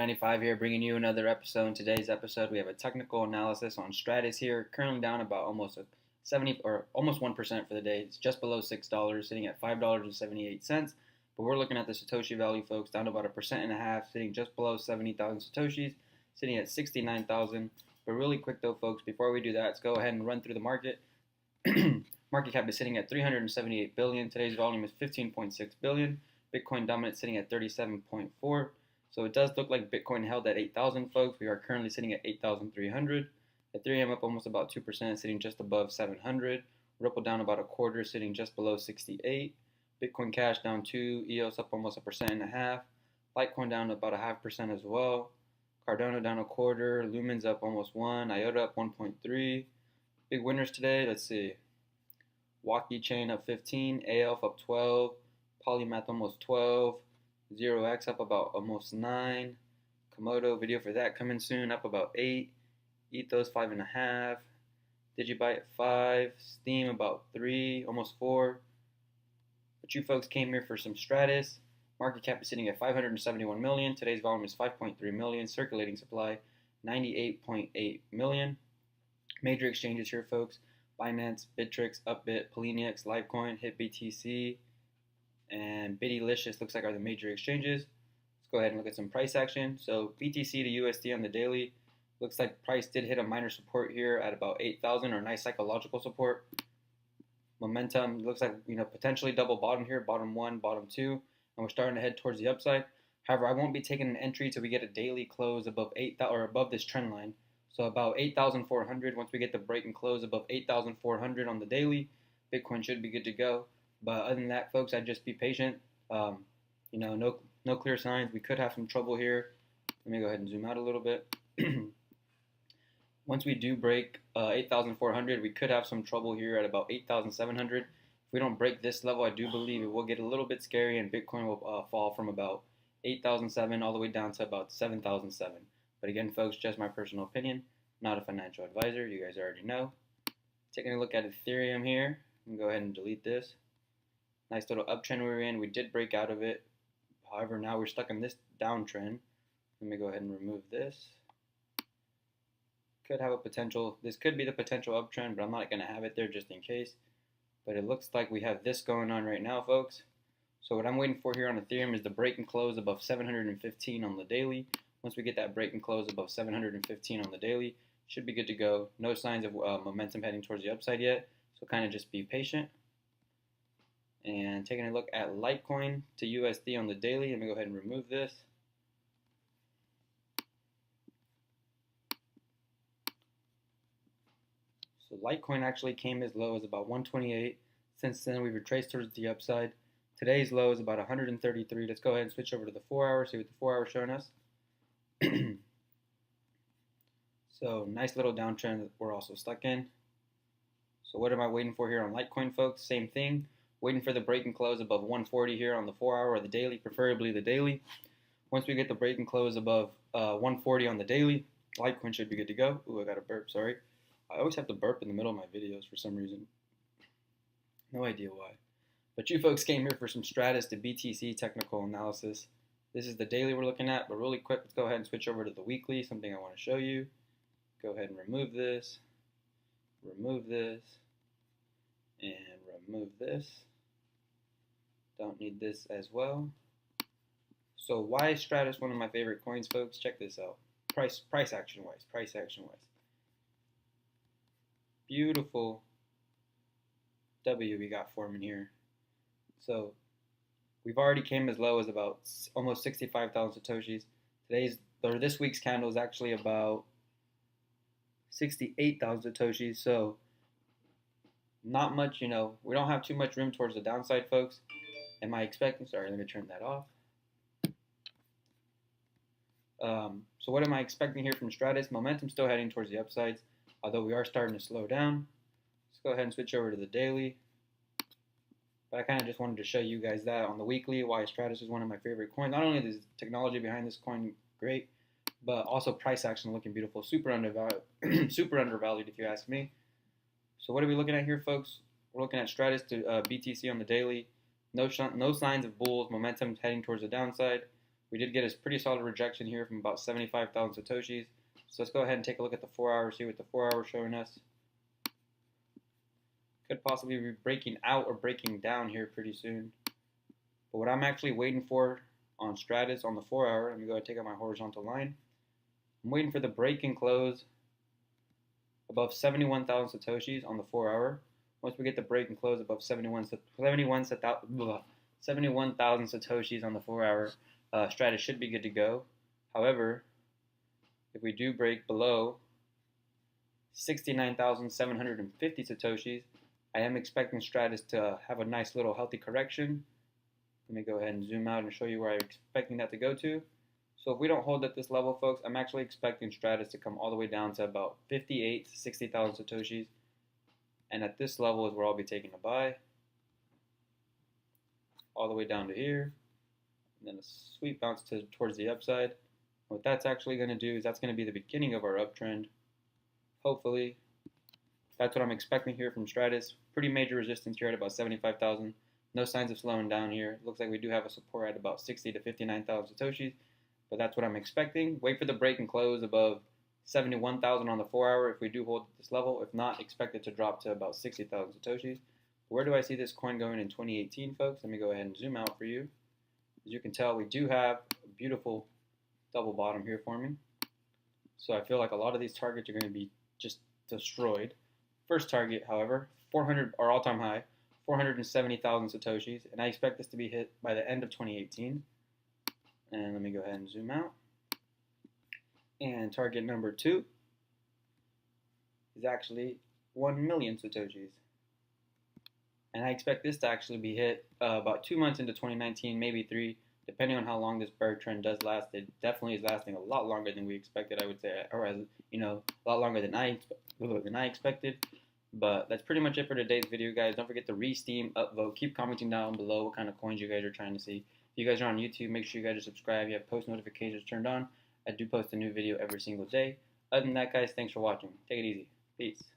95 here, bringing you another episode. In today's episode, we have a technical analysis on Stratis here, currently down about almost a 70 or almost 1% for the day. It's just below $6, sitting at $5.78. But we're looking at the Satoshi value, folks, down to about 1.5%, sitting just below 70,000 Satoshis, sitting at 69,000. But really quick though, folks, before we do that, let's go ahead and run through the market. Market cap is sitting at 378 billion. Today's volume is 15.6 billion. Bitcoin dominant sitting at 37.4. So it does look like Bitcoin held at 8,000, folks. We are currently sitting at 8,300. Ethereum up almost about 2%, sitting just above 700. Ripple down about a quarter, sitting just below 68. Bitcoin Cash down 2. EOS up almost 1.5%. Litecoin down about 0.5% as well. Cardano down a quarter. Lumen's up almost 1. IOTA up 1.3. Big winners today, let's see. Walkie Chain up 15. ALF up 12. Polymath almost 12. 0x up about almost 9. Komodo, video for that coming soon, up about 8. Ethos 5.5. Digibyte at 5. Steam about 3, almost 4. But you folks came here for some Stratis. Market cap is sitting at 571 million. Today's volume is 5.3 million. Circulating supply 98.8 million. Major exchanges here, folks. Binance, Bittrex, Upbit, Poloniex, Litecoin, Hit BTC, and Bittylicious looks like are the major exchanges. Let's go ahead and look at some price action. So BTC to USD on the daily, looks like price did hit a minor support here at about 8,000, or nice psychological support. Momentum looks like, potentially double bottom here, bottom 1, bottom 2, and we're starting to head towards the upside. However, I won't be taking an entry till we get a daily close above 8,000 or above this trend line. So about 8,400. Once we get the break and close above 8,400 on the daily, Bitcoin should be good to go. But other than that, folks, I'd just be patient. No clear signs. We could have some trouble here. Let me go ahead and zoom out a little bit. Once we do break 8,400, we could have some trouble here at about 8,700. If we don't break this level, I do believe it will get a little bit scary, and Bitcoin will fall from about 8,007 all the way down to about 7,007. But again, folks, just my personal opinion, not a financial advisor. You guys already know. Taking a look at Ethereum here. I'm going to go ahead and delete this. Nice little uptrend we were in. We did break out of it. However, now we're stuck in this downtrend. Let me go ahead and remove this. Could have a potential. This could be the potential uptrend, but I'm not going to have it there just in case. But it looks like we have this going on right now, folks. So what I'm waiting for here on Ethereum is the break and close above 715 on the daily. Once we get that break and close above 715 on the daily, should be good to go. No signs of momentum heading towards the upside yet, so kind of just be patient. And taking a look at Litecoin to USD on the daily, let me go ahead and remove this. So Litecoin actually came as low as about 128. Since then, we've retraced towards the upside. Today's low is about 133. Let's go ahead and switch over to the 4 hour, see what the 4 hour is showing us. So nice little downtrend that we're also stuck in. So what am I waiting for here on Litecoin, folks? Same thing. Waiting for the break and close above 140 here on the 4 hour or the daily, preferably the daily. Once we get the break and close above 140 on the daily, Litecoin should be good to go. Ooh, I got a burp, sorry. I always have to burp in the middle of my videos for some reason. No idea why. But you folks came here for some Stratis to BTC technical analysis. This is the daily we're looking at, but really quick, let's go ahead and switch over to the weekly, something I want to show you. Go ahead and remove this, and remove this. Don't need this as well. So why is Stratis one of my favorite coins, folks? Check this out. Price action wise. Beautiful W we got forming here. So we've already came as low as about almost 65,000 Satoshis. This week's candle is actually about 68,000 Satoshis. So not much, we don't have too much room towards the downside, folks. Am I expecting, sorry, let me turn that off. So what am I expecting here from Stratis? Momentum still heading towards the upsides, although we are starting to slow down. Let's go ahead and switch over to the daily. But I kind of just wanted to show you guys that on the weekly, why Stratis is one of my favorite coins. Not only is the technology behind this coin great, but also price action looking beautiful. Super undervalued, super undervalued if you ask me. So what are we looking at here, folks? We're looking at Stratis to BTC on the daily. No signs of bulls. Momentum heading towards the downside. We did get a pretty solid rejection here from about 75,000 Satoshis. So let's go ahead and take a look at the 4 hour, see what the 4 hour is showing us. Could possibly be breaking out or breaking down here pretty soon. But what I'm actually waiting for on Stratis on the 4 hour, let me go ahead and take out my horizontal line. I'm waiting for the break and close above 71,000 Satoshis on the 4 hour. Once we get the break and close above 71,000 Satoshis on the 4 hour, Stratis should be good to go. However, if we do break below 69,750 Satoshis, I am expecting Stratis to have a nice little healthy correction. Let me go ahead and zoom out and show you where I'm expecting that to go to. So if we don't hold at this level, folks, I'm actually expecting Stratis to come all the way down to about 58 to 60,000 Satoshis. And at this level is where I'll be taking a buy. All the way down to here. And then a sweet bounce towards the upside. What that's actually going to do is that's going to be the beginning of our uptrend. Hopefully. That's what I'm expecting here from Stratis. Pretty major resistance here at about 75,000. No signs of slowing down here. Looks like we do have a support at about 60 to 59,000 Satoshis. But that's what I'm expecting. Wait for the break and close above 71,000 on the 4 hour if we do hold at this level. If not, expect it to drop to about 60,000 Satoshis. Where do I see this coin going in 2018, folks? Let me go ahead and zoom out for you. As you can tell, we do have a beautiful double bottom here forming. So I feel like a lot of these targets are going to be just destroyed. First target, however, 400, our all-time high, 470,000 Satoshis. And I expect this to be hit by the end of 2018. And let me go ahead and zoom out. And target number 2 is actually 1 million Satoshis. And I expect this to actually be hit about 2 months into 2019, maybe 3, depending on how long this bear trend does last. It definitely is lasting a lot longer than we expected, I would say, or as you know, a lot longer than I expected. But that's pretty much it for today's video, guys. Don't forget to re-steam, upvote. Keep commenting down below what kind of coins you guys are trying to see. If you guys are on YouTube, make sure you guys are subscribed. You have post notifications turned on. I do post a new video every single day. Other than that, guys, thanks for watching. Take it easy. Peace.